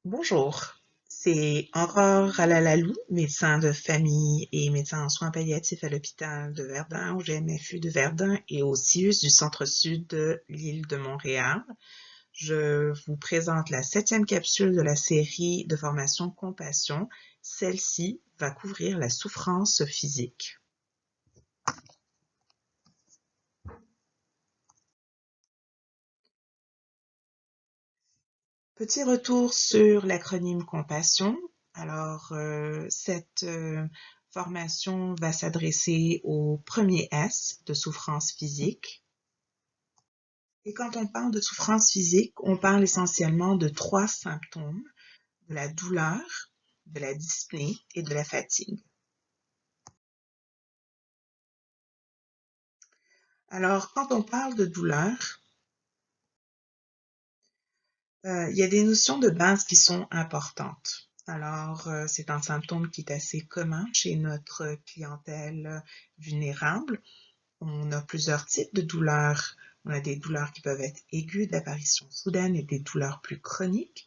Bonjour, c'est Aurore Alalalou, médecin de famille et médecin en soins palliatifs à l'hôpital de Verdun, au GMFU de Verdun et au CIUS du centre-sud de l'île de Montréal. Je vous présente la 7e capsule de la série de formation Compassion. Celle-ci va couvrir la souffrance physique. Petit retour sur l'acronyme Compassion. Alors, cette formation va s'adresser au premier S de souffrance physique. Et quand on parle de souffrance physique, on parle essentiellement de 3 symptômes, de la douleur, de la dyspnée et de la fatigue. Alors, quand on parle de douleur, il y a des notions de base qui sont importantes. Alors, c'est un symptôme qui est assez commun chez notre clientèle vulnérable. On a plusieurs types de douleurs. On a des douleurs qui peuvent être aiguës d'apparition soudaine et des douleurs plus chroniques.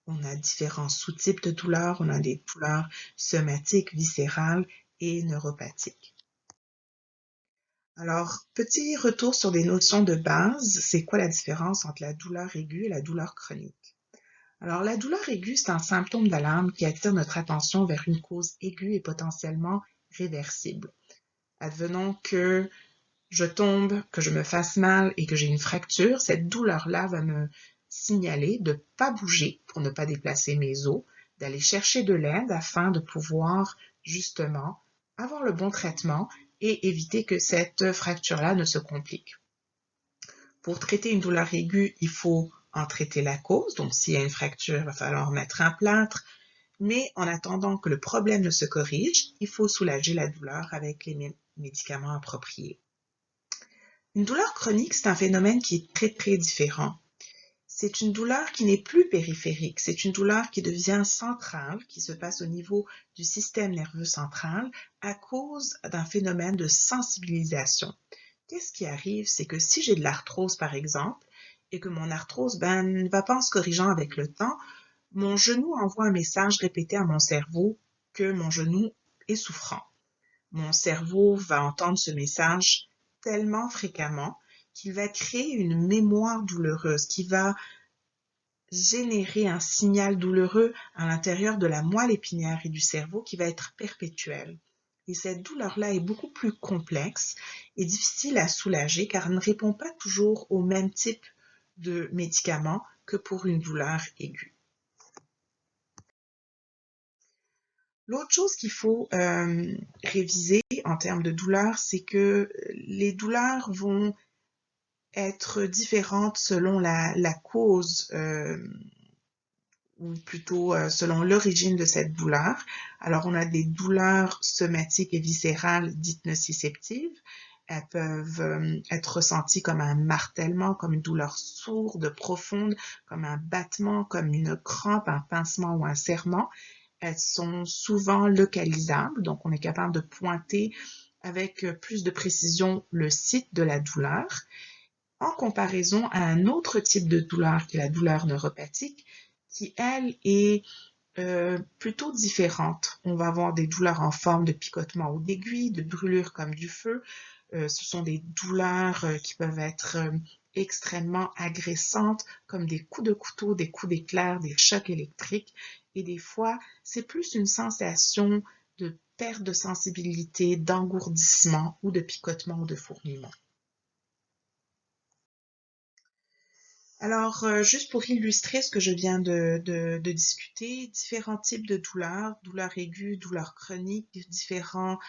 On a différents sous-types de douleurs. On a des douleurs somatiques, viscérales et neuropathiques. Alors, petit retour sur des notions de base. C'est quoi la différence entre la douleur aiguë et la douleur chronique? Alors, la douleur aiguë, c'est un symptôme d'alarme qui attire notre attention vers une cause aiguë et potentiellement réversible. Advenons que je tombe, que je me fasse mal et que j'ai une fracture, cette douleur-là va me signaler de ne pas bouger pour ne pas déplacer mes os, d'aller chercher de l'aide afin de pouvoir justement avoir le bon traitement et éviter que cette fracture-là ne se complique. Pour traiter une douleur aiguë, il faut en traiter la cause. Donc, s'il y a une fracture, il va falloir mettre un plâtre. Mais en attendant que le problème ne se corrige, il faut soulager la douleur avec les médicaments appropriés. Une douleur chronique, c'est un phénomène qui est très, très différent. C'est une douleur qui n'est plus périphérique, c'est une douleur qui devient centrale, qui se passe au niveau du système nerveux central à cause d'un phénomène de sensibilisation. Qu'est-ce qui arrive? C'est que si j'ai de l'arthrose, par exemple, et que mon arthrose ne va pas en se corrigeant avec le temps, mon genou envoie un message répété à mon cerveau que mon genou est souffrant. Mon cerveau va entendre ce message tellement fréquemment qu'il va créer une mémoire douloureuse, qui va générer un signal douloureux à l'intérieur de la moelle épinière et du cerveau qui va être perpétuel. Et cette douleur-là est beaucoup plus complexe et difficile à soulager car elle ne répond pas toujours au même type de médicaments que pour une douleur aiguë. L'autre chose qu'il faut réviser en termes de douleur, c'est que les douleurs vont être différentes selon la cause ou plutôt selon l'origine de cette douleur. Alors, on a des douleurs somatiques et viscérales dites nociceptives. Elles peuvent être ressenties comme un martèlement, comme une douleur sourde, profonde, comme un battement, comme une crampe, un pincement ou un serrement. Elles sont souvent localisables, donc on est capable de pointer avec plus de précision le site de la douleur, en comparaison à un autre type de douleur qui est la douleur neuropathique, qui elle est plutôt différente. On va avoir des douleurs en forme de picotement ou d'aiguille, de brûlures comme du feu. Ce sont des douleurs qui peuvent être extrêmement agressantes, comme des coups de couteau, des coups d'éclair, des chocs électriques. Et des fois, c'est plus une sensation de perte de sensibilité, d'engourdissement ou de picotement ou de fourmillement. Alors, juste pour illustrer ce que je viens de discuter, différents types de douleurs, douleurs aiguës, douleurs chroniques, différentes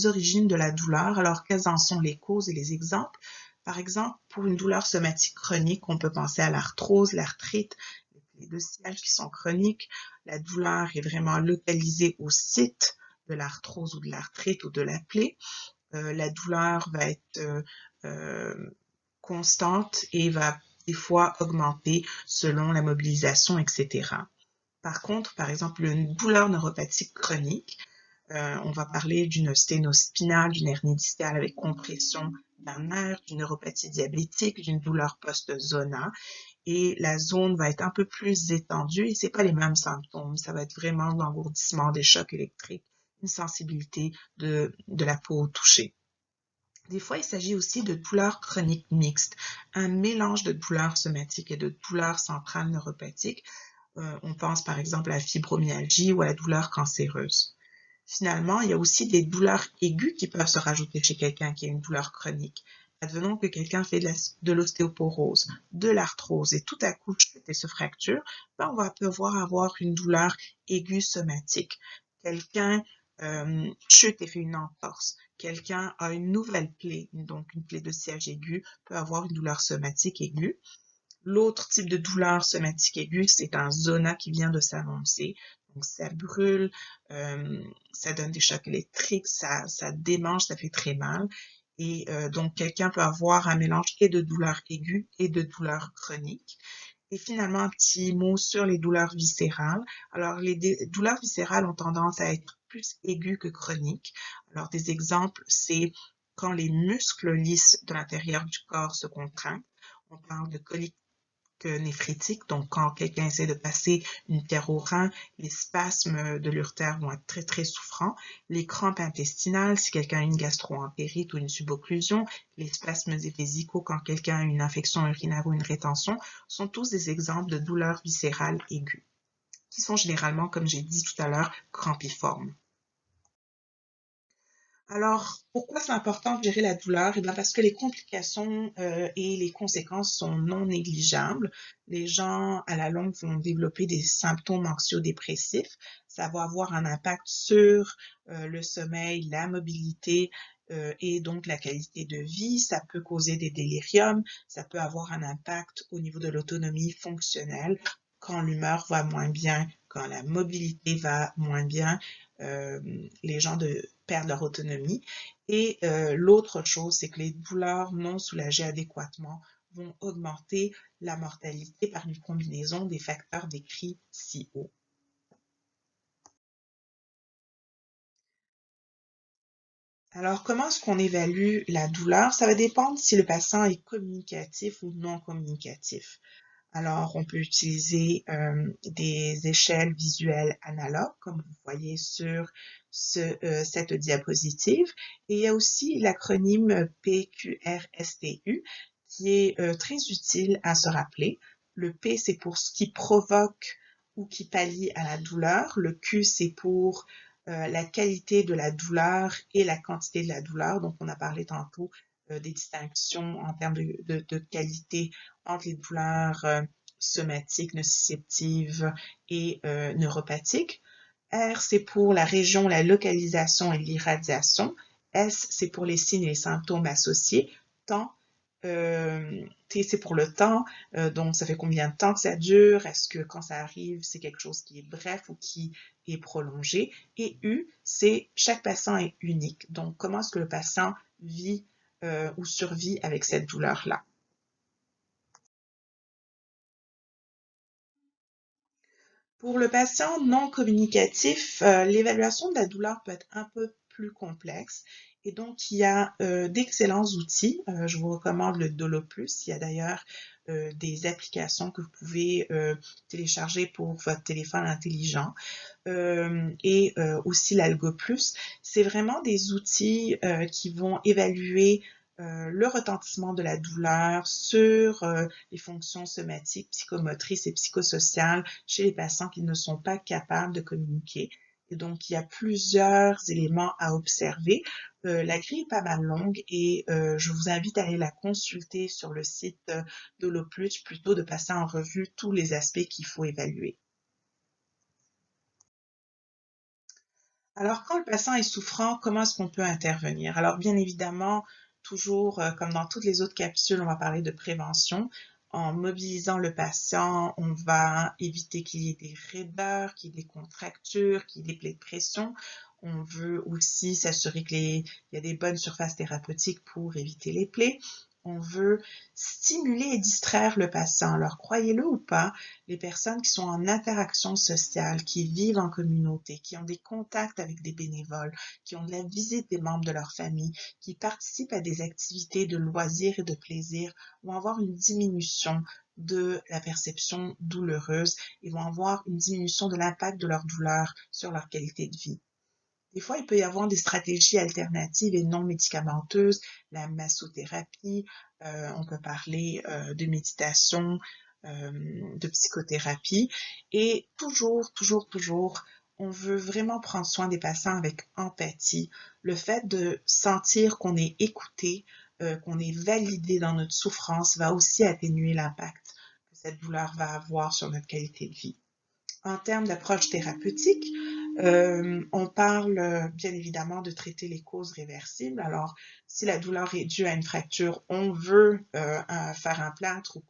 origines de la douleur. Alors, quelles en sont les causes et les exemples? Par exemple, pour une douleur somatique chronique, on peut penser à l'arthrose, l'arthrite, les plaies de siège qui sont chroniques. La douleur est vraiment localisée au site de l'arthrose ou de l'arthrite ou de la plaie. La douleur va être constante et va des fois augmenter selon la mobilisation, etc. Par contre, par exemple, une douleur neuropathique chronique, on va parler d'une sténospinale, d'une hernie discale avec compression d'un nerf, d'une neuropathie diabétique, d'une douleur post-zona. Et la zone va être un peu plus étendue et c'est pas les mêmes symptômes. Ça va être vraiment l'engourdissement, des chocs électriques, une sensibilité de la peau touchée. Des fois, il s'agit aussi de douleurs chroniques mixtes, un mélange de douleurs somatiques et de douleurs centrales neuropathiques. On pense par exemple à la fibromyalgie ou à la douleur cancéreuse. Finalement, il y a aussi des douleurs aiguës qui peuvent se rajouter chez quelqu'un qui a une douleur chronique. Advenons que quelqu'un fait de l'ostéoporose, de l'arthrose et tout à coup chute et se fracture, ben on va pouvoir avoir une douleur aiguë somatique. Quelqu'un chute et fait une entorse. Quelqu'un a une nouvelle plaie, donc une plaie de siège aiguë, peut avoir une douleur somatique aiguë. L'autre type de douleur somatique aiguë, c'est un zona qui vient de s'annoncer. Donc, ça brûle, ça donne des chocs électriques, ça démange, ça fait très mal. Et donc, quelqu'un peut avoir un mélange et de douleurs aiguës et de douleurs chroniques. Et finalement, un petit mot sur les douleurs viscérales. Alors, les douleurs viscérales ont tendance à être plus aiguës que chroniques. Alors, des exemples, c'est quand les muscles lisses de l'intérieur du corps se contractent. On parle de coliques néphritique, donc quand quelqu'un essaie de passer une pierre au rein, les spasmes de l'urtère vont être très très souffrants. Les crampes intestinales, si quelqu'un a une gastro-entérite ou une subocclusion, les spasmes vésicaux quand quelqu'un a une infection urinaire ou une rétention, sont tous des exemples de douleurs viscérales aiguës, qui sont généralement, comme j'ai dit tout à l'heure, crampiformes. Alors, pourquoi c'est important de gérer la douleur? Eh bien, parce que les complications et les conséquences sont non négligeables. Les gens, à la longue, vont développer des symptômes anxio-dépressifs. Ça va avoir un impact sur le sommeil, la mobilité et donc la qualité de vie. Ça peut causer des déliriums. Ça peut avoir un impact au niveau de l'autonomie fonctionnelle quand l'humeur va moins bien, quand la mobilité va moins bien. Les gens perdent leur autonomie. Et l'autre chose, c'est que les douleurs non soulagées adéquatement vont augmenter la mortalité par une combinaison des facteurs décrits ci haut. Alors, comment est-ce qu'on évalue la douleur? Ça va dépendre si le patient est communicatif ou non communicatif. Alors, on peut utiliser des échelles visuelles analogues, comme vous voyez sur cette diapositive. Et il y a aussi l'acronyme PQRSTU, qui est très utile à se rappeler. Le P, c'est pour ce qui provoque ou qui pallie à la douleur. Le Q, c'est pour la qualité de la douleur et la quantité de la douleur. Donc, on a parlé tantôt des distinctions en termes de qualité entre les douleurs somatiques, nociceptives et neuropathiques. R, c'est pour la région, la localisation et l'irradiation. S, c'est pour les signes et les symptômes associés. Temps, T, c'est pour le temps. Donc, ça fait combien de temps que ça dure? Est-ce que quand ça arrive, c'est quelque chose qui est bref ou qui est prolongé? Et U, c'est chaque patient est unique. Donc, comment est-ce que le patient vit ou survit avec cette douleur-là? Pour le patient non communicatif, l'évaluation de la douleur peut être un peu plus complexe et donc il y a d'excellents outils. Je vous recommande le Doloplus. Il y a d'ailleurs des applications que vous pouvez télécharger pour votre téléphone intelligent et aussi l'AlgoPlus. C'est vraiment des outils qui vont évaluer le retentissement de la douleur sur les fonctions somatiques, psychomotrices et psychosociales chez les patients qui ne sont pas capables de communiquer. Et donc, il y a plusieurs éléments à observer. La grille est pas mal longue et je vous invite à aller la consulter sur le site de l'Oplus plutôt de passer en revue tous les aspects qu'il faut évaluer. Alors, quand le patient est souffrant, comment est-ce qu'on peut intervenir? Alors, bien évidemment, toujours comme dans toutes les autres capsules, on va parler de prévention. En mobilisant le patient, on va éviter qu'il y ait des raideurs, qu'il y ait des contractures, qu'il y ait des plaies de pression. On veut aussi s'assurer qu'il y a des bonnes surfaces thérapeutiques pour éviter les plaies. On veut stimuler et distraire le patient. Alors, croyez-le ou pas, les personnes qui sont en interaction sociale, qui vivent en communauté, qui ont des contacts avec des bénévoles, qui ont de la visite des membres de leur famille, qui participent à des activités de loisirs et de plaisir, vont avoir une diminution de la perception douloureuse et vont avoir une diminution de l'impact de leur douleur sur leur qualité de vie. Des fois, il peut y avoir des stratégies alternatives et non médicamenteuses, la massothérapie, on peut parler de méditation, de psychothérapie. Et toujours, on veut vraiment prendre soin des patients avec empathie. Le fait de sentir qu'on est écouté, qu'on est validé dans notre souffrance va aussi atténuer l'impact que cette douleur va avoir sur notre qualité de vie. En termes d'approche thérapeutique, on parle bien évidemment de traiter les causes réversibles. Alors, si la douleur est due à une fracture, on veut faire un plâtre ou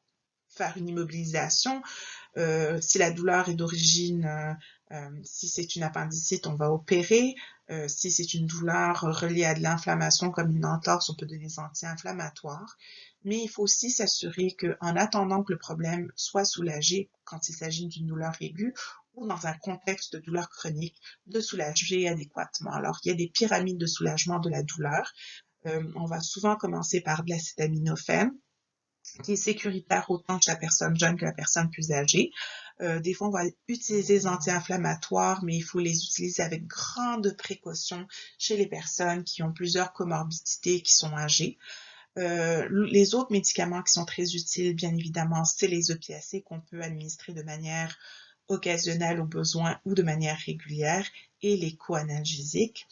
faire une immobilisation. Si la douleur est d'origine, si c'est une appendicite, on va opérer. Si c'est une douleur reliée à de l'inflammation comme une entorse, on peut donner des anti-inflammatoires. Mais il faut aussi s'assurer qu'en attendant que le problème soit soulagé quand il s'agit d'une douleur aiguë ou dans un contexte de douleur chronique, de soulager adéquatement. Alors, il y a des pyramides de soulagement de la douleur. On va souvent commencer par de l'acétaminophène, qui est sécuritaire autant chez la personne jeune que la personne plus âgée. Des fois, on va utiliser des anti-inflammatoires, mais il faut les utiliser avec grande précaution chez les personnes qui ont plusieurs comorbidités, qui sont âgées. Les autres médicaments qui sont très utiles, bien évidemment, c'est les opiacés qu'on peut administrer de manière occasionnelle au besoin ou de manière régulière et les coanalgésiques.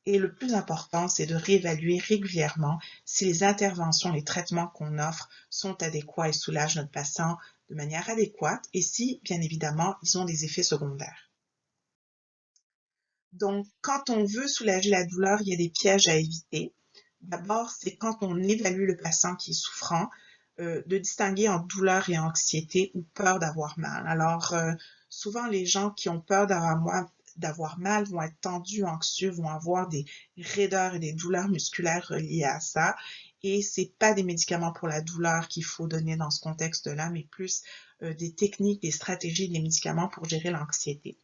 Et le plus important, c'est de réévaluer régulièrement si les interventions, les traitements qu'on offre sont adéquats et soulagent notre patient de manière adéquate et si, bien évidemment, ils ont des effets secondaires. Donc, quand on veut soulager la douleur, il y a des pièges à éviter. D'abord, c'est quand on évalue le patient qui est souffrant, de distinguer entre douleur et anxiété ou peur d'avoir mal. Alors, souvent, les gens qui ont peur d'avoir mal vont être tendus, anxieux, vont avoir des raideurs et des douleurs musculaires reliées à ça. Et c'est pas des médicaments pour la douleur qu'il faut donner dans ce contexte-là, mais plus des techniques, des stratégies, des médicaments pour gérer l'anxiété.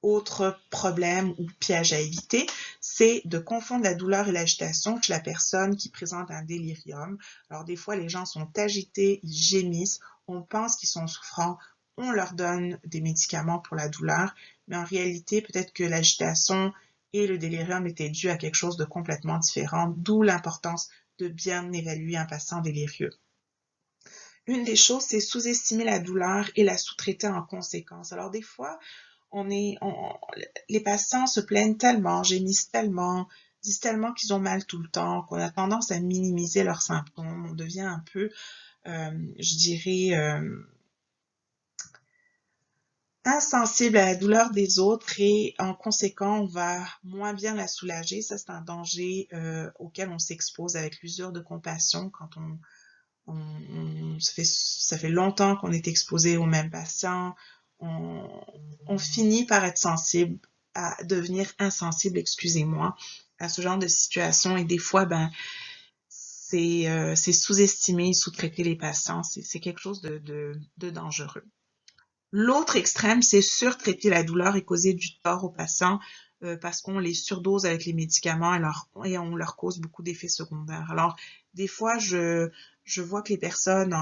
Autre problème ou piège à éviter, c'est de confondre la douleur et l'agitation chez la personne qui présente un délirium. Alors des fois, les gens sont agités, ils gémissent, on pense qu'ils sont souffrants, on leur donne des médicaments pour la douleur, mais en réalité, peut-être que l'agitation et le délirium étaient dus à quelque chose de complètement différent, d'où l'importance de bien évaluer un patient délirieux. Une des choses, c'est sous-estimer la douleur et la sous-traiter en conséquence. Alors des fois, les patients se plaignent tellement, gémissent tellement, disent tellement qu'ils ont mal tout le temps, qu'on a tendance à minimiser leurs symptômes. On devient un peu, je dirais, insensible à la douleur des autres et en conséquent, on va moins bien la soulager. Ça, c'est un danger auquel on s'expose avec l'usure de compassion quand ça fait longtemps qu'on est exposé aux mêmes patients. On finit par être sensible, à devenir insensible, excusez-moi, à ce genre de situation. Et des fois, c'est sous-estimer, sous-traiter les patients. C'est quelque chose de dangereux. L'autre extrême, c'est surtraiter la douleur et causer du tort aux patients parce qu'on les surdose avec les médicaments et on leur cause beaucoup d'effets secondaires. Alors, des fois, je vois que les personnes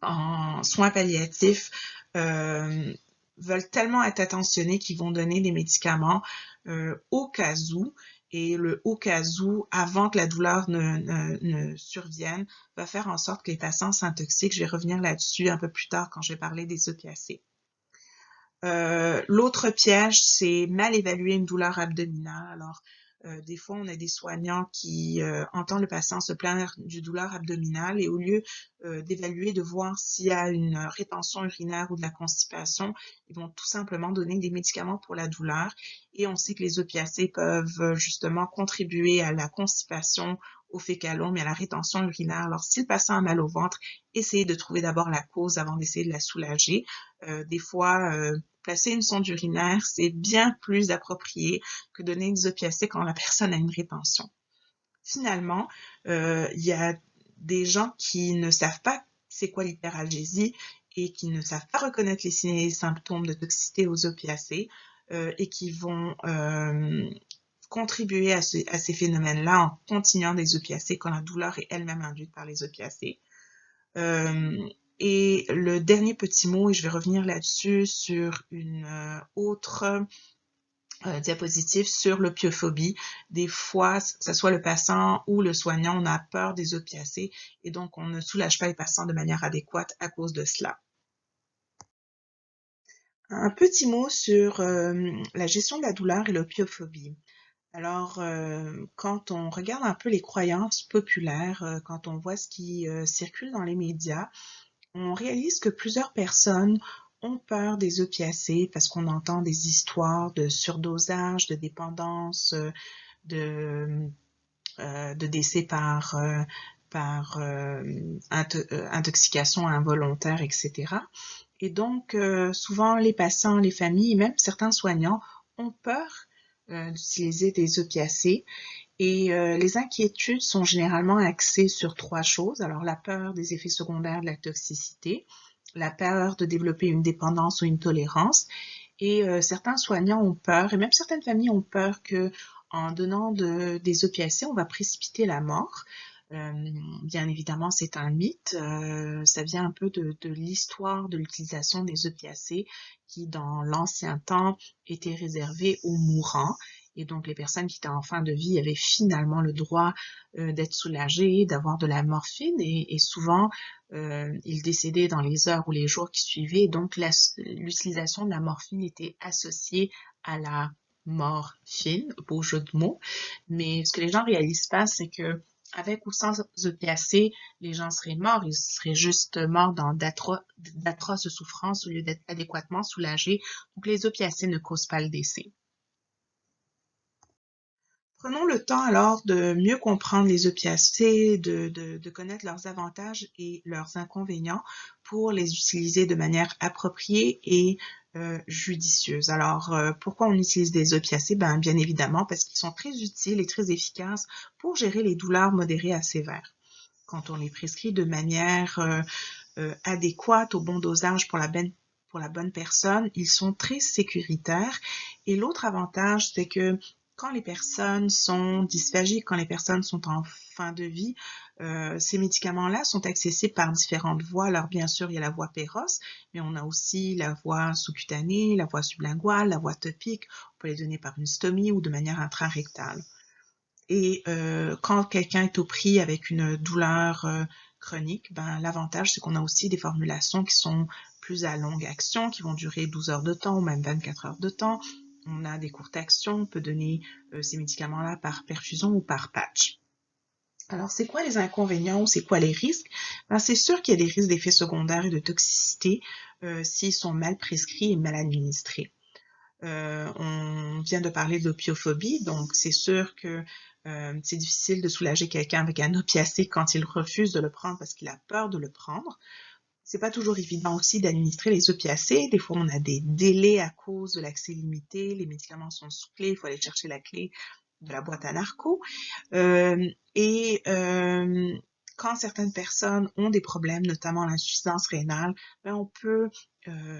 en soins palliatifs veulent tellement être attentionnées qu'ils vont donner des médicaments au cas où. Et le au cas où, avant que la douleur ne survienne, va faire en sorte que les patients s'intoxiquent. Je vais revenir là-dessus un peu plus tard quand je vais parler des opiacés. L'autre piège, c'est mal évaluer une douleur abdominale. Alors, des fois, on a des soignants qui entendent le patient se plaindre d'une douleur abdominale et au lieu d'évaluer, de voir s'il y a une rétention urinaire ou de la constipation, ils vont tout simplement donner des médicaments pour la douleur. Et on sait que les opiacés peuvent justement contribuer à la constipation, au fécalome et à la rétention urinaire. Alors, si le patient a mal au ventre, essayez de trouver d'abord la cause avant d'essayer de la soulager. Des fois, placer une sonde urinaire, c'est bien plus approprié que donner des opiacés quand la personne a une rétention. Finalement, il y a des gens qui ne savent pas c'est quoi l'hyperalgésie et qui ne savent pas reconnaître les signes et les symptômes de toxicité aux opiacés et qui vont contribuer à ces phénomènes-là en continuant des opiacés quand la douleur est elle-même induite par les opiacés. Et le dernier petit mot, et je vais revenir là-dessus sur une autre diapositive sur l'opiophobie. Des fois, que ce soit le patient ou le soignant, on a peur des opiacés et donc on ne soulage pas les patients de manière adéquate à cause de cela. Un petit mot sur la gestion de la douleur et l'opiophobie. Alors, quand on regarde un peu les croyances populaires, quand on voit ce qui circule dans les médias, on réalise que plusieurs personnes ont peur des opiacés parce qu'on entend des histoires de surdosage, de dépendance, de, de décès par intoxication involontaire, etc. Et donc, souvent, les patients, les familles et même certains soignants ont peur d'utiliser des opiacés. Et les inquiétudes sont généralement axées sur trois choses. Alors, la peur des effets secondaires de la toxicité, la peur de développer une dépendance ou une tolérance. Et certains soignants ont peur, et même certaines familles ont peur que en donnant des opiacés, on va précipiter la mort. Bien évidemment, c'est un mythe. Ça vient un peu de l'histoire de l'utilisation des opiacés qui, dans l'ancien temps, étaient réservés aux mourants. Et donc, les personnes qui étaient en fin de vie avaient finalement le droit d'être soulagées, d'avoir de la morphine. Et souvent, ils décédaient dans les heures ou les jours qui suivaient. Donc, l'utilisation de la morphine était associée à la mort fine, beau jeu de mots. Mais ce que les gens réalisent pas, c'est que avec ou sans opiacés, les gens seraient morts. Ils seraient juste morts dans d'atroces souffrances au lieu d'être adéquatement soulagés. Donc, les opiacés ne causent pas le décès. Prenons le temps alors de mieux comprendre les opiacés, de connaître leurs avantages et leurs inconvénients pour les utiliser de manière appropriée et judicieuse. Alors, pourquoi on utilise des opiacés? Bien évidemment, parce qu'ils sont très utiles et très efficaces pour gérer les douleurs modérées à sévères. Quand on les prescrit de manière adéquate, au bon dosage pour la bonne personne, ils sont très sécuritaires. Et l'autre avantage, c'est que quand les personnes sont dysphagiques, quand les personnes sont en fin de vie, ces médicaments-là sont accessibles par différentes voies. Alors, bien sûr, il y a la voie péros, mais on a aussi la voie sous-cutanée, la voie sublinguale, la voie topique. On peut les donner par une stomie ou de manière intrarectale. Et quand quelqu'un est au pris avec une douleur chronique, l'avantage, c'est qu'on a aussi des formulations qui sont plus à longue action, qui vont durer 12 heures de temps ou même 24 heures de temps. On a des courtes actions, on peut donner ces médicaments-là par perfusion ou par patch. Alors, c'est quoi les inconvénients ou c'est quoi les risques? C'est sûr qu'il y a des risques d'effets secondaires et de toxicité s'ils sont mal prescrits et mal administrés. On vient de parler de l'opiophobie, donc c'est sûr que c'est difficile de soulager quelqu'un avec un opiacé quand il refuse de le prendre parce qu'il a peur de le prendre. C'est pas toujours évident aussi d'administrer les opiacés. Des fois, on a des délais à cause de l'accès limité. Les médicaments sont sous clé. Il faut aller chercher la clé de la boîte à narco. Et quand certaines personnes ont des problèmes, notamment l'insuffisance rénale, on peut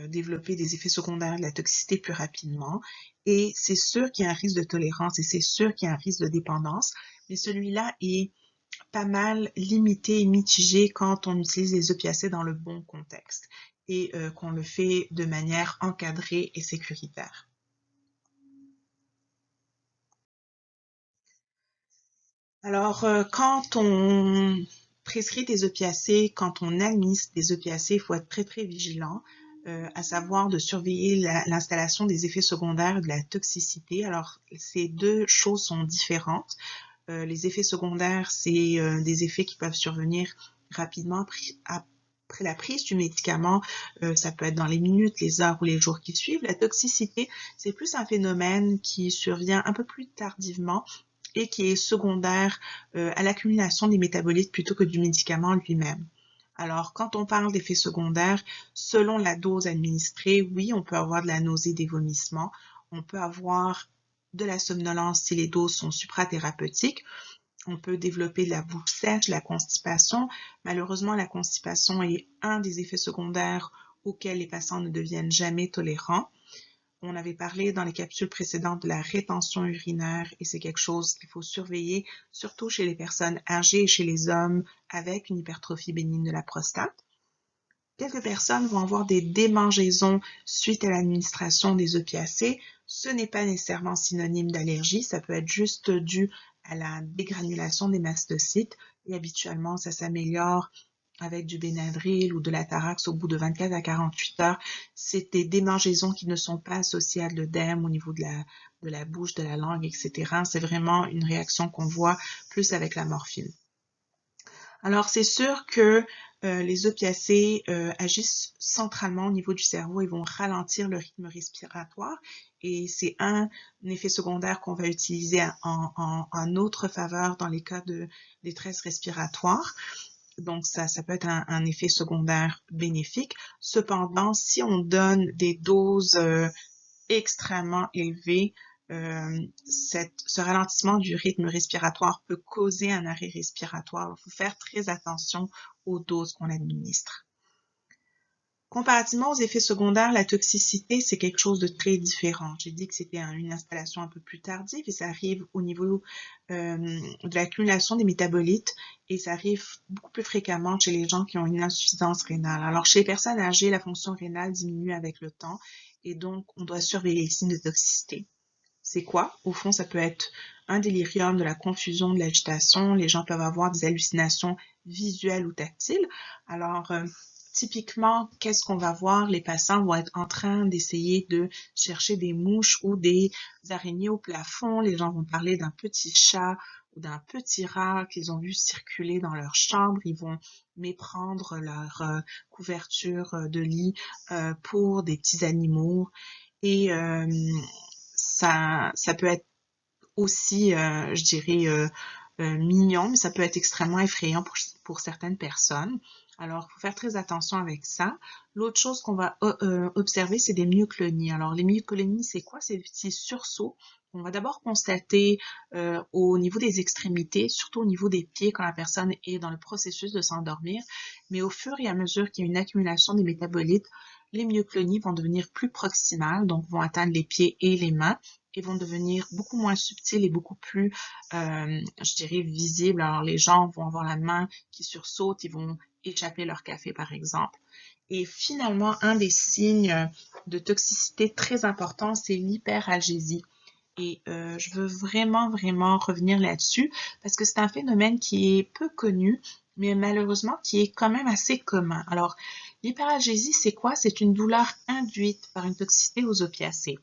développer des effets secondaires de la toxicité plus rapidement. Et c'est sûr qu'il y a un risque de tolérance et c'est sûr qu'il y a un risque de dépendance, mais celui-là est pas mal limité et mitigé quand on utilise les opiacés dans le bon contexte et qu'on le fait de manière encadrée et sécuritaire. Alors, quand on prescrit des opiacés, quand on administre des opiacés, il faut être très, très vigilant, à savoir de surveiller l'installation des effets secondaires et de la toxicité. Alors, ces deux choses sont différentes. Les effets secondaires, c'est des effets qui peuvent survenir rapidement après la prise du médicament. Ça peut être dans les minutes, les heures ou les jours qui suivent. La toxicité, c'est plus un phénomène qui survient un peu plus tardivement et qui est secondaire à l'accumulation des métabolites plutôt que du médicament lui-même. Alors, quand on parle d'effets secondaires, selon la dose administrée, oui, on peut avoir de la nausée, des vomissements, on peut avoir de la somnolence si les doses sont suprathérapeutiques, On peut développer de la bouche sèche, la constipation. Malheureusement, la constipation est un des effets secondaires auxquels les patients ne deviennent jamais tolérants. On avait parlé dans les capsules précédentes de la rétention urinaire et c'est quelque chose qu'il faut surveiller, surtout chez les personnes âgées et chez les hommes avec une hypertrophie bénigne de la prostate. Quelques personnes vont avoir des démangeaisons suite à l'administration des opiacés. Ce n'est pas nécessairement synonyme d'allergie, ça peut être juste dû à la dégranulation des mastocytes et habituellement ça s'améliore avec du Benadryl ou de l'Atarax au bout de 24 à 48 heures. C'est des démangeaisons qui ne sont pas associées à de l'œdème au niveau de la bouche, de la langue, etc. C'est vraiment une réaction qu'on voit plus avec la morphine. Alors, c'est sûr que les opiacés agissent centralement au niveau du cerveau et vont ralentir le rythme respiratoire et c'est un effet secondaire qu'on va utiliser en notre faveur dans les cas de détresse respiratoire. Donc, ça peut être un effet secondaire bénéfique. Cependant, si on donne des doses extrêmement élevées, ce ralentissement du rythme respiratoire peut causer un arrêt respiratoire. Il faut faire très attention aux doses qu'on administre. Comparativement aux effets secondaires, la toxicité, c'est quelque chose de très différent. J'ai dit que c'était une installation un peu plus tardive et ça arrive au niveau de l'accumulation des métabolites et ça arrive beaucoup plus fréquemment chez les gens qui ont une insuffisance rénale. Alors, chez les personnes âgées, la fonction rénale diminue avec le temps et donc on doit surveiller les signes de toxicité. C'est quoi? Au fond, ça peut être un délirium, de la confusion, de l'agitation. Les gens peuvent avoir des hallucinations visuelles ou tactiles. Alors, typiquement, qu'est-ce qu'on va voir? Les patients vont être en train d'essayer de chercher des mouches ou des araignées au plafond. Les gens vont parler d'un petit chat ou d'un petit rat qu'ils ont vu circuler dans leur chambre. Ils vont méprendre leur couverture de lit pour des petits animaux. Et ça peut être aussi, je dirais, mignon, mais ça peut être extrêmement effrayant pour certaines personnes. Alors, il faut faire très attention avec ça. L'autre chose qu'on va observer, c'est des myoclonies. Alors, les myoclonies, c'est quoi? C'est des petits sursauts. On va d'abord constater au niveau des extrémités, surtout au niveau des pieds quand la personne est dans le processus de s'endormir. Mais au fur et à mesure qu'il y a une accumulation des métabolites, les myoclonies vont devenir plus proximales, donc vont atteindre les pieds et les mains et vont devenir beaucoup moins subtiles et beaucoup plus, je dirais, visibles. Alors, les gens vont avoir la main qui sursaute, ils vont échapper leur café, par exemple. Et finalement, un des signes de toxicité très importants, c'est l'hyperalgésie. Et je veux vraiment revenir là-dessus parce que c'est un phénomène qui est peu connu, mais malheureusement qui est quand même assez commun. Alors, l'hyperalgésie, c'est quoi? C'est une douleur induite par une toxicité aux opiacés.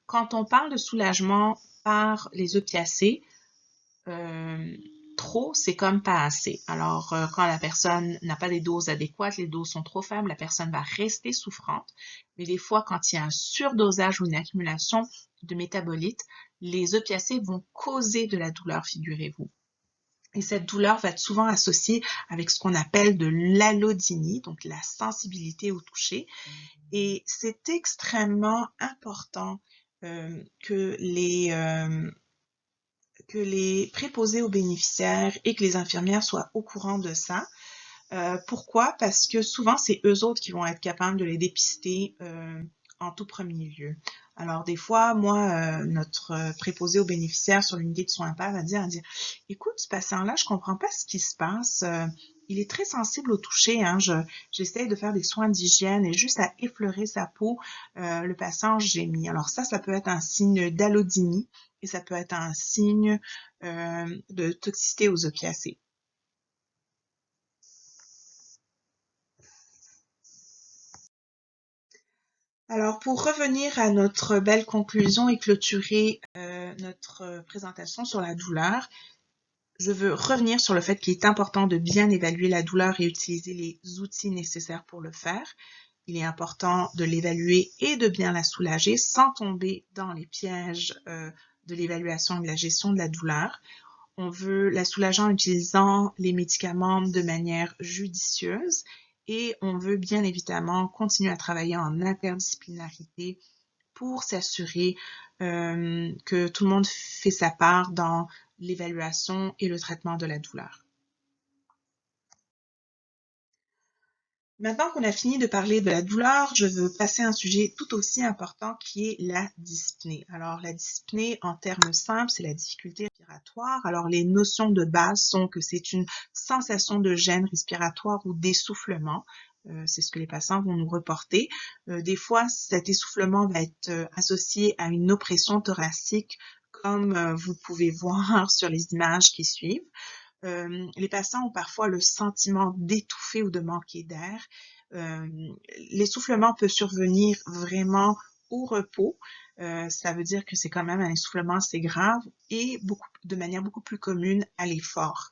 Quand on parle de soulagement par les opiacés, trop, c'est comme pas assez. Alors, quand la personne n'a pas des doses adéquates, les doses sont trop faibles, la personne va rester souffrante. Mais des fois, quand il y a un surdosage ou une accumulation de métabolites, les opiacés vont causer de la douleur, figurez-vous. Et cette douleur va être souvent associée avec ce qu'on appelle de l'allodynie, donc la sensibilité au toucher. Et c'est extrêmement important que les préposés aux bénéficiaires et que les infirmières soient au courant de ça. Pourquoi? Parce que souvent, c'est eux autres qui vont être capables de les dépister en tout premier lieu. Alors, des fois, moi, notre préposé aux bénéficiaires sur l'unité de soins PAV va dire, écoute, ce patient-là, je comprends pas ce qui se passe. Il est très sensible au toucher. Hein. J'essaie de faire des soins d'hygiène et juste à effleurer sa peau, le patient gémit. Alors ça peut être un signe d'allodynie et ça peut être un signe de toxicité aux opiacés. Alors, pour revenir à notre belle conclusion et clôturer notre présentation sur la douleur, je veux revenir sur le fait qu'il est important de bien évaluer la douleur et utiliser les outils nécessaires pour le faire. Il est important de l'évaluer et de bien la soulager sans tomber dans les pièges de l'évaluation et de la gestion de la douleur. On veut la soulager en utilisant les médicaments de manière judicieuse et on veut bien évidemment continuer à travailler en interdisciplinarité pour s'assurer que tout le monde fait sa part dans l'évaluation et le traitement de la douleur. Maintenant qu'on a fini de parler de la douleur, je veux passer à un sujet tout aussi important qui est la dyspnée. Alors, la dyspnée, en termes simples, c'est la difficulté respiratoire. Alors, les notions de base sont que c'est une sensation de gêne respiratoire ou d'essoufflement. C'est ce que les patients vont nous reporter. Des fois, cet essoufflement va être associé à une oppression thoracique, comme vous pouvez voir sur les images qui suivent. Les patients ont parfois le sentiment d'étouffer ou de manquer d'air. L'essoufflement peut survenir vraiment au repos. Ça veut dire que c'est quand même un essoufflement assez grave et de manière beaucoup plus commune à l'effort.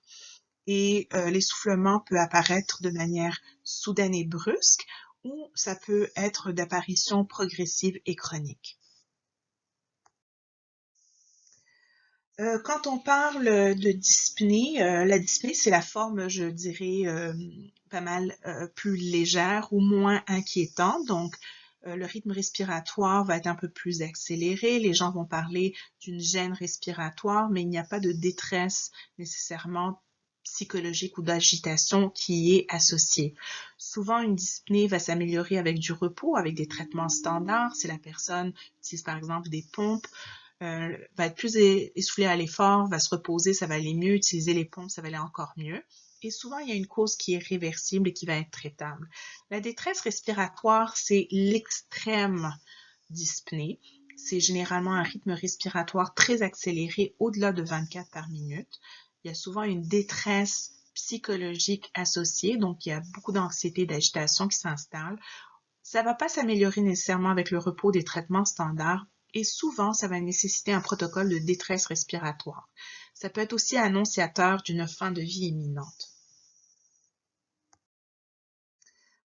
Et l'essoufflement peut apparaître de manière soudaine et brusque ou ça peut être d'apparition progressive et chronique. Quand on parle de dyspnée, la dyspnée, c'est la forme, je dirais, pas mal plus légère ou moins inquiétante. Donc, le rythme respiratoire va être un peu plus accéléré. Les gens vont parler d'une gêne respiratoire, mais il n'y a pas de détresse nécessairement psychologique ou d'agitation qui est associée. Souvent, une dyspnée va s'améliorer avec du repos, avec des traitements standards. Si la personne utilise par exemple des pompes, va être plus essoufflé à l'effort, va se reposer, ça va aller mieux, utiliser les pompes, ça va aller encore mieux. Et souvent, il y a une cause qui est réversible et qui va être traitable. La détresse respiratoire, c'est l'extrême dyspnée. C'est généralement un rythme respiratoire très accéléré, au-delà de 24 par minute. Il y a souvent une détresse psychologique associée, donc il y a beaucoup d'anxiété et d'agitation qui s'installe. Ça ne va pas s'améliorer nécessairement avec le repos des traitements standards et souvent, ça va nécessiter un protocole de détresse respiratoire. Ça peut être aussi annonciateur d'une fin de vie imminente.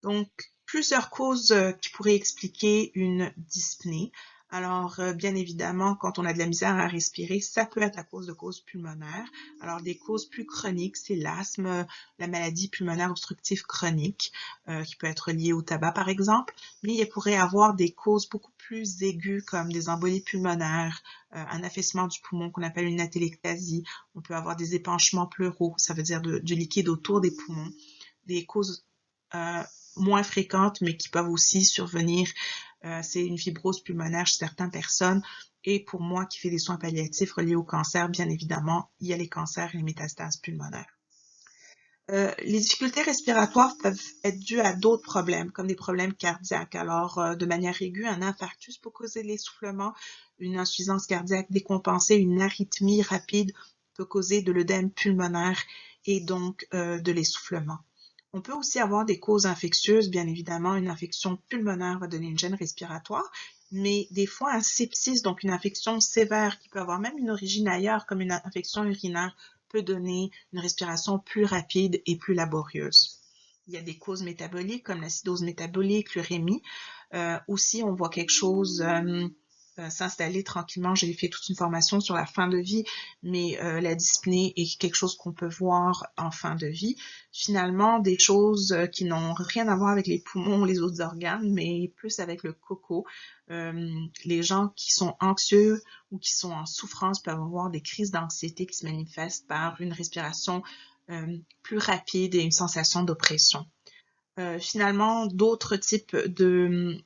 Donc, plusieurs causes qui pourraient expliquer une dyspnée. Alors, bien évidemment, quand on a de la misère à respirer, ça peut être à cause de causes pulmonaires. Alors, des causes plus chroniques, c'est l'asthme, la maladie pulmonaire obstructive chronique, qui peut être liée au tabac, par exemple. Mais il pourrait y avoir des causes beaucoup plus aiguës, comme des embolies pulmonaires, un affaissement du poumon qu'on appelle une atélectasie. On peut avoir des épanchements pleuraux, ça veut dire du liquide autour des poumons. Des causes moins fréquentes, mais qui peuvent aussi survenir. C'est une fibrose pulmonaire chez certaines personnes. Et pour moi qui fais des soins palliatifs reliés au cancer, bien évidemment, il y a les cancers et les métastases pulmonaires. Les difficultés respiratoires peuvent être dues à d'autres problèmes, comme des problèmes cardiaques. Alors, de manière aiguë, un infarctus peut causer de l'essoufflement, une insuffisance cardiaque décompensée, une arythmie rapide peut causer de l'œdème pulmonaire et donc de l'essoufflement. On peut aussi avoir des causes infectieuses, bien évidemment, une infection pulmonaire va donner une gêne respiratoire, mais des fois un sepsis, donc une infection sévère qui peut avoir même une origine ailleurs, comme une infection urinaire, peut donner une respiration plus rapide et plus laborieuse. Il y a des causes métaboliques comme l'acidose métabolique, l'urémie. Aussi, on voit quelque chose s'installer tranquillement. J'ai fait toute une formation sur la fin de vie, mais la dyspnée est quelque chose qu'on peut voir en fin de vie. Finalement, des choses qui n'ont rien à voir avec les poumons ou les autres organes, mais plus avec le coco. Les gens qui sont anxieux ou qui sont en souffrance peuvent avoir des crises d'anxiété qui se manifestent par une respiration plus rapide et une sensation d'oppression. Finalement, d'autres types de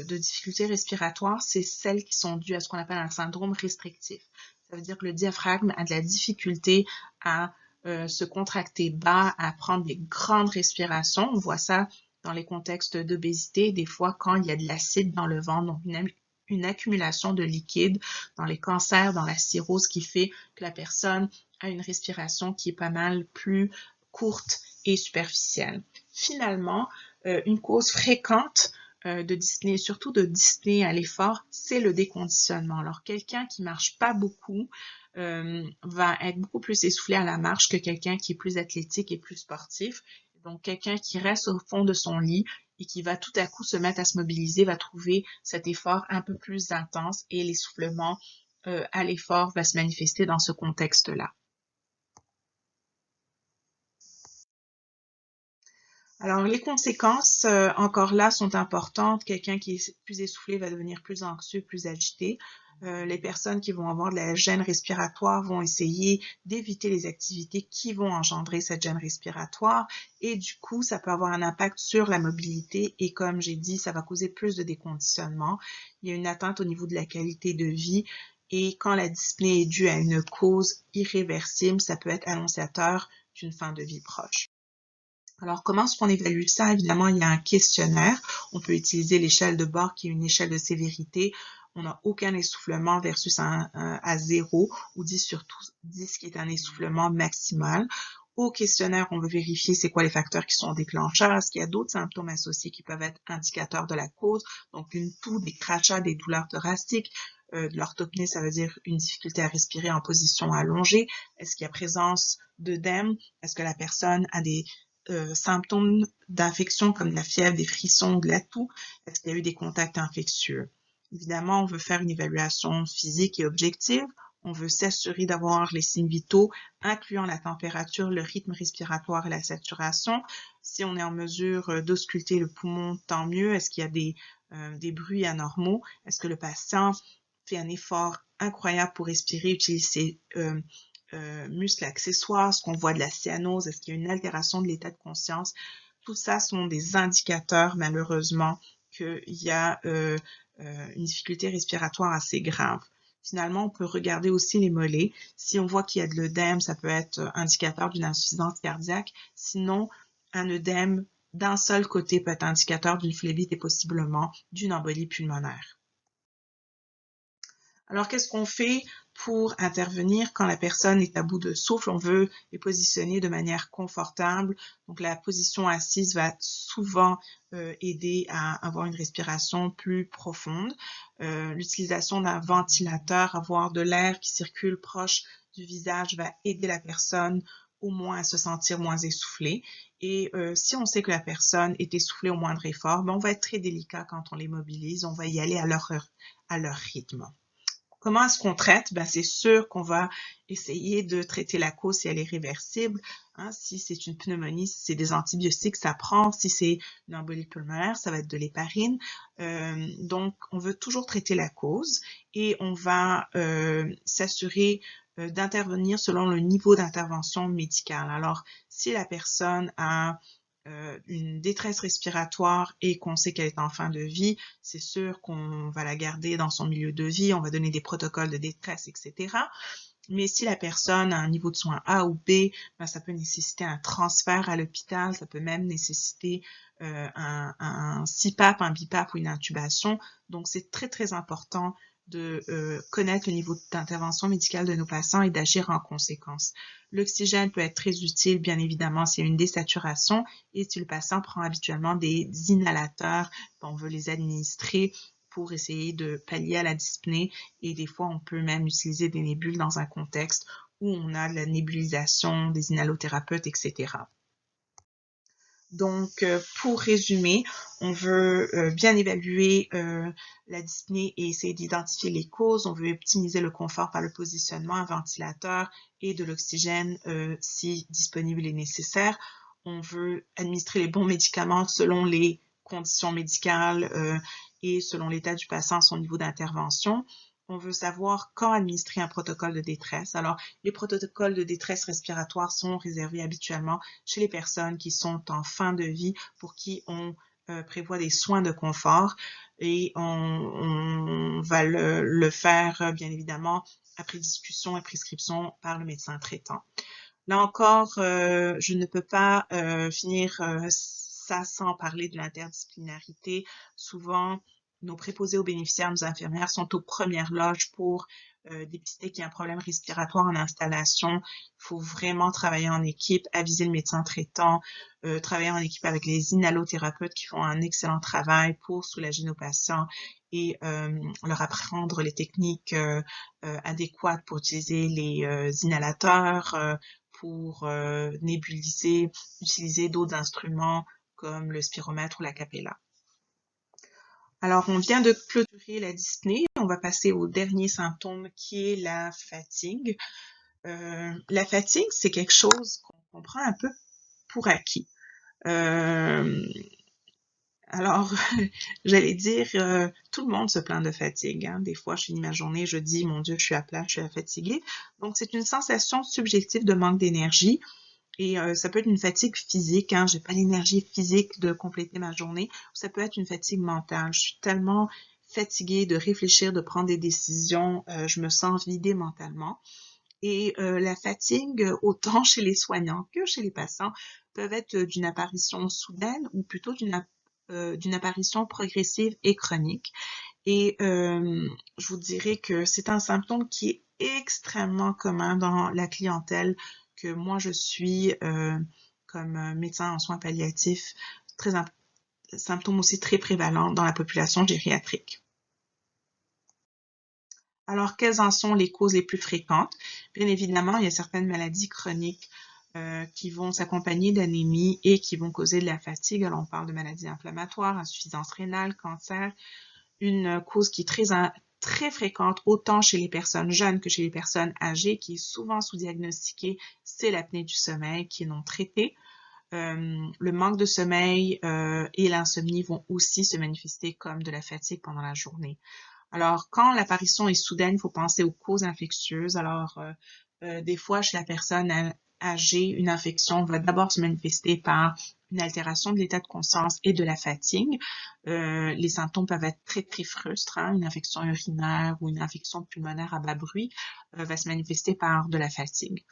difficultés respiratoires, c'est celles qui sont dues à ce qu'on appelle un syndrome restrictif. Ça veut dire que le diaphragme a de la difficulté à se contracter bas, à prendre des grandes respirations. On voit ça dans les contextes d'obésité, des fois quand il y a de l'acide dans le ventre, donc une accumulation de liquide dans les cancers, dans la cirrhose, qui fait que la personne a une respiration qui est pas mal plus courte et superficielle. Finalement, une cause fréquente de dyspnée, surtout de dyspnée à l'effort, c'est le déconditionnement. Alors, quelqu'un qui marche pas beaucoup va être beaucoup plus essoufflé à la marche que quelqu'un qui est plus athlétique et plus sportif. Donc, quelqu'un qui reste au fond de son lit et qui va tout à coup se mettre à se mobiliser va trouver cet effort un peu plus intense et l'essoufflement à l'effort va se manifester dans ce contexte-là. Alors, les conséquences, encore là, sont importantes. Quelqu'un qui est plus essoufflé va devenir plus anxieux, plus agité. Les personnes qui vont avoir de la gêne respiratoire vont essayer d'éviter les activités qui vont engendrer cette gêne respiratoire et du coup, ça peut avoir un impact sur la mobilité et comme j'ai dit, ça va causer plus de déconditionnement. Il y a une atteinte au niveau de la qualité de vie et quand la dyspnée est due à une cause irréversible, ça peut être annonciateur d'une fin de vie proche. Alors, comment est-ce qu'on évalue ça? Évidemment, il y a un questionnaire. On peut utiliser l'échelle de Borg, qui est une échelle de sévérité. On n'a aucun essoufflement versus un à 0 ou 10 sur 10 qui est un essoufflement maximal. Au questionnaire, on veut vérifier c'est quoi les facteurs qui sont déclencheurs. Est-ce qu'il y a d'autres symptômes associés qui peuvent être indicateurs de la cause? Donc, une toux, des crachats, des douleurs thoraciques. De l'orthopnée, ça veut dire une difficulté à respirer en position allongée. Est-ce qu'il y a présence d'œdème? Est-ce que la personne a des symptômes d'infection comme de la fièvre, des frissons, de la toux? Est-ce qu'il y a eu des contacts infectieux? Évidemment, on veut faire une évaluation physique et objective. On veut s'assurer d'avoir les signes vitaux, incluant la température, le rythme respiratoire et la saturation. Si on est en mesure d'ausculter le poumon, tant mieux. Est-ce qu'il y a des bruits anormaux? Est-ce que le patient fait un effort incroyable pour respirer, utiliser muscles accessoires, est-ce qu'on voit de la cyanose, est-ce qu'il y a une altération de l'état de conscience? Tout ça sont des indicateurs, malheureusement, qu'il y a une difficulté respiratoire assez grave. Finalement, on peut regarder aussi les mollets. Si on voit qu'il y a de l'œdème, ça peut être indicateur d'une insuffisance cardiaque. Sinon, un œdème d'un seul côté peut être indicateur d'une phlébite et possiblement d'une embolie pulmonaire. Alors, qu'est-ce qu'on fait pour intervenir quand la personne est à bout de souffle? On veut les positionner de manière confortable. Donc, la position assise va souvent aider à avoir une respiration plus profonde. L'utilisation d'un ventilateur, avoir de l'air qui circule proche du visage va aider la personne au moins à se sentir moins essoufflée. Et si on sait que la personne est essoufflée au moindre effort, ben on va être très délicat quand on les mobilise. On va y aller à leur rythme. Comment est-ce qu'on traite? Ben, c'est sûr qu'on va essayer de traiter la cause si elle est réversible. Hein, si c'est une pneumonie, si c'est des antibiotiques, ça prend. Si c'est une embolie pulmonaire, ça va être de l'héparine. Donc, on veut toujours traiter la cause et on va s'assurer d'intervenir selon le niveau d'intervention médicale. Alors, si la personne a une détresse respiratoire et qu'on sait qu'elle est en fin de vie, c'est sûr qu'on va la garder dans son milieu de vie, on va donner des protocoles de détresse, etc. Mais si la personne a un niveau de soins A ou B, ben, ça peut nécessiter un transfert à l'hôpital, ça peut même nécessiter un CPAP, un BIPAP ou une intubation. Donc, c'est très, très important de connaître le niveau d'intervention médicale de nos patients et d'agir en conséquence. L'oxygène peut être très utile, bien évidemment, s'il y a une désaturation et si le patient prend habituellement des inhalateurs, on veut les administrer pour essayer de pallier à la dyspnée et des fois, on peut même utiliser des nébules dans un contexte où on a de la nébulisation, des inhalothérapeutes, etc. Donc, pour résumer, on veut bien évaluer la dyspnée et essayer d'identifier les causes. On veut optimiser le confort par le positionnement, un ventilateur et de l'oxygène si disponible et nécessaire. On veut administrer les bons médicaments selon les conditions médicales et selon l'état du patient, son niveau d'intervention. On veut savoir quand administrer un protocole de détresse. Alors, les protocoles de détresse respiratoire sont réservés habituellement chez les personnes qui sont en fin de vie pour qui on prévoit des soins de confort et on va le faire bien évidemment après discussion et prescription par le médecin traitant. Là encore, je ne peux pas finir ça sans parler de l'interdisciplinarité. Souvent, nos préposés aux bénéficiaires, nos infirmières sont aux premières loges pour dépister qu'il y a un problème respiratoire en installation. Il faut vraiment travailler en équipe, aviser le médecin traitant, travailler en équipe avec les inhalothérapeutes qui font un excellent travail pour soulager nos patients et leur apprendre les techniques adéquates pour utiliser les inhalateurs, pour nébuliser, utiliser d'autres instruments comme le spiromètre ou la capella. Alors, on vient de clôturer la dyspnée. On va passer au dernier symptôme qui est la fatigue. La fatigue, c'est quelque chose qu'on prend un peu pour acquis. Alors, j'allais dire, tout le monde se plaint de fatigue, hein. Des fois, je finis ma journée, je dis, mon Dieu, je suis à plat, je suis fatiguée. Donc, c'est une sensation subjective de manque d'énergie. Et ça peut être une fatigue physique, hein, j'ai pas l'énergie physique de compléter ma journée, ou ça peut être une fatigue mentale. Je suis tellement fatiguée de réfléchir, de prendre des décisions, je me sens vidée mentalement. Et la fatigue, autant chez les soignants que chez les patients, peuvent être d'une apparition soudaine ou plutôt d'une apparition progressive et chronique. Et je vous dirais que c'est un symptôme qui est extrêmement commun dans la clientèle que moi je suis comme médecin en soins palliatifs, très symptôme aussi très prévalent dans la population gériatrique. Alors, quelles en sont les causes les plus fréquentes? Bien évidemment, il y a certaines maladies chroniques qui vont s'accompagner d'anémie et qui vont causer de la fatigue. Alors, on parle de maladies inflammatoires, insuffisance rénale, cancer. Une cause qui est très fréquente, autant chez les personnes jeunes que chez les personnes âgées, qui est souvent sous-diagnostiquée, c'est l'apnée du sommeil qui est non traitée. Le manque de sommeil et l'insomnie vont aussi se manifester comme de la fatigue pendant la journée. Alors, quand l'apparition est soudaine, il faut penser aux causes infectieuses. Alors, des fois, chez la personne âgée, une infection va d'abord se manifester par une altération de l'état de conscience et de la fatigue. Les symptômes peuvent être très, très frustres, hein. Une infection urinaire ou une infection pulmonaire à bas bruit va se manifester par de la fatigue.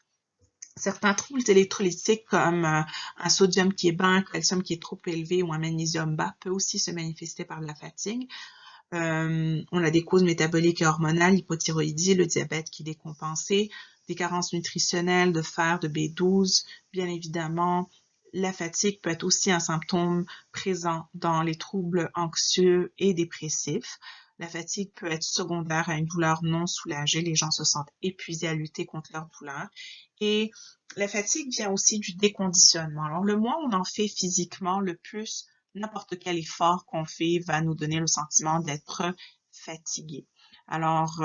Certains troubles électrolytiques comme un sodium qui est bas, un calcium qui est trop élevé ou un magnésium bas peut aussi se manifester par de la fatigue. On a des causes métaboliques et hormonales, l'hypothyroïdie, le diabète qui est décompensé, des carences nutritionnelles de fer, de B12, bien évidemment. La fatigue peut être aussi un symptôme présent dans les troubles anxieux et dépressifs. La fatigue peut être secondaire à une douleur non soulagée. Les gens se sentent épuisés à lutter contre leur douleur. Et la fatigue vient aussi du déconditionnement. Alors, le moins on en fait physiquement, le plus n'importe quel effort qu'on fait va nous donner le sentiment d'être fatigué. Alors,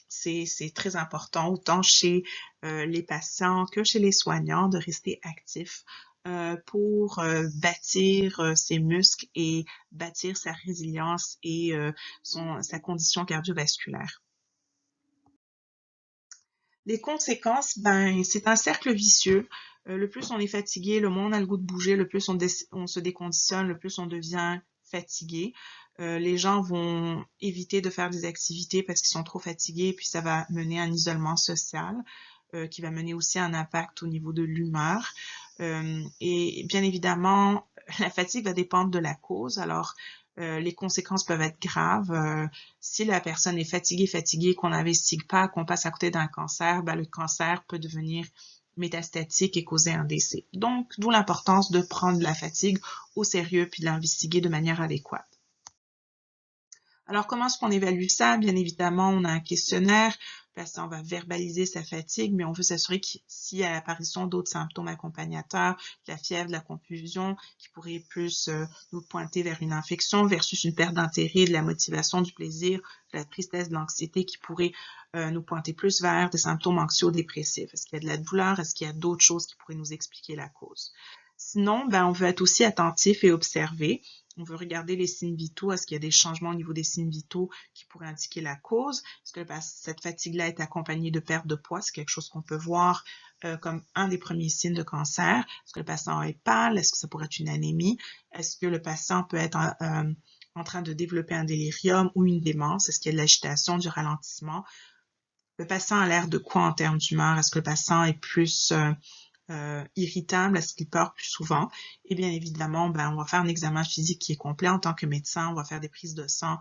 c'est très important, autant chez les patients que chez les soignants, de rester actifs pour bâtir ses muscles et bâtir sa résilience et sa condition cardiovasculaire. Les conséquences, ben, c'est un cercle vicieux. Le plus on est fatigué, le moins on a le goût de bouger, le plus on se déconditionne, le plus on devient fatigué. Les gens vont éviter de faire des activités parce qu'ils sont trop fatigués, puis ça va mener à un isolement social, qui va mener aussi à un impact au niveau de l'humeur. Et bien évidemment, la fatigue va dépendre de la cause. Alors, les conséquences peuvent être graves. Si la personne est fatiguée, qu'on n'investigue pas, qu'on passe à côté d'un cancer, ben, le cancer peut devenir métastatique et causer un décès. Donc, d'où l'importance de prendre la fatigue au sérieux puis de l'investiguer de manière adéquate. Alors, comment est-ce qu'on évalue ça? Bien évidemment, on a un questionnaire. Le patient va verbaliser sa fatigue, mais on veut s'assurer que s'il y a l'apparition d'autres symptômes accompagnateurs, de la fièvre, de la confusion, qui pourraient plus nous pointer vers une infection versus une perte d'intérêt, de la motivation, du plaisir, de la tristesse, de l'anxiété, qui pourraient nous pointer plus vers des symptômes anxio-dépressifs. Est-ce qu'il y a de la douleur? Est-ce qu'il y a d'autres choses qui pourraient nous expliquer la cause? Sinon, ben, on veut être aussi attentif et observer. On veut regarder les signes vitaux. Est-ce qu'il y a des changements au niveau des signes vitaux qui pourraient indiquer la cause? Est-ce que cette fatigue-là est accompagnée de perte de poids? C'est quelque chose qu'on peut voir comme un des premiers signes de cancer. Est-ce que le patient est pâle? Est-ce que ça pourrait être une anémie? Est-ce que le patient peut être en train de développer un délirium ou une démence? Est-ce qu'il y a de l'agitation, du ralentissement? Le patient a l'air de quoi en termes d'humeur? Est-ce que le patient est plus irritable, est-ce qu'il pleure plus souvent? Et bien évidemment, ben, on va faire un examen physique qui est complet en tant que médecin. On va faire des prises de sang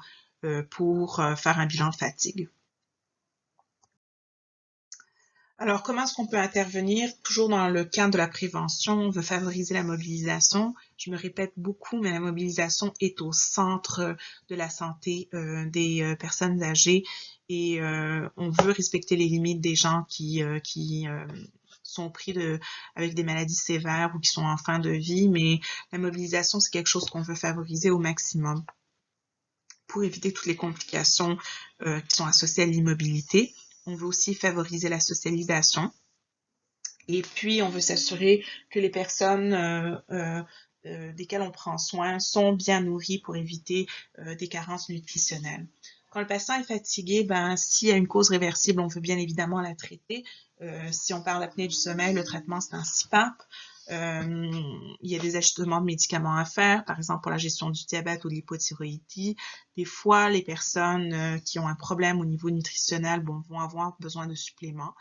pour faire un bilan de fatigue. Alors, comment est-ce qu'on peut intervenir? Toujours dans le cadre de la prévention, on veut favoriser la mobilisation. Je me répète beaucoup, mais la mobilisation est au centre de la santé des personnes âgées et on veut respecter les limites des gens qui sont pris avec des maladies sévères ou qui sont en fin de vie, mais la mobilisation, c'est quelque chose qu'on veut favoriser au maximum pour éviter toutes les complications qui sont associées à l'immobilité. On veut aussi favoriser la socialisation. Et puis, on veut s'assurer que les personnes desquels on prend soin sont bien nourris pour éviter des carences nutritionnelles. Quand le patient est fatigué, ben, s'il y a une cause réversible, on veut bien évidemment la traiter. Si on parle d'apnée du sommeil, le traitement, c'est un CPAP. Il y a des ajustements de médicaments à faire, par exemple pour la gestion du diabète ou de l'hypothyroïdie. Des fois, les personnes qui ont un problème au niveau nutritionnel vont avoir besoin de suppléments.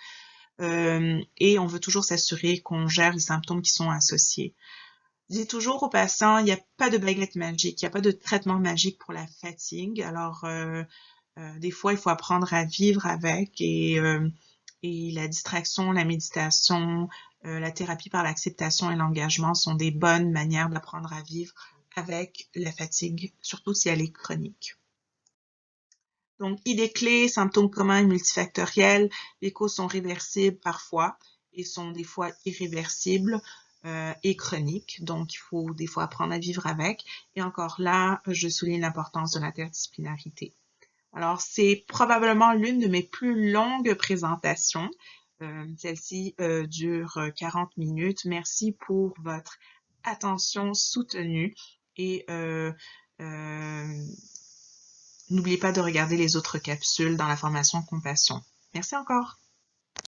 Et on veut toujours s'assurer qu'on gère les symptômes qui sont associés. Je dis toujours aux patients, il n'y a pas de baguette magique, il n'y a pas de traitement magique pour la fatigue. Alors, des fois, il faut apprendre à vivre avec et la distraction, la méditation, la thérapie par l'acceptation et l'engagement sont des bonnes manières d'apprendre à vivre avec la fatigue, surtout si elle est chronique. Donc, idées clés, symptômes communs et multifactoriels, les causes sont réversibles parfois et sont des fois irréversibles et chroniques. Donc, il faut des fois apprendre à vivre avec. Et encore là, je souligne l'importance de l'interdisciplinarité. Alors, c'est probablement l'une de mes plus longues présentations. Celle-ci dure 40 minutes. Merci pour votre attention soutenue et n'oubliez pas de regarder les autres capsules dans la formation Compassion. Merci encore.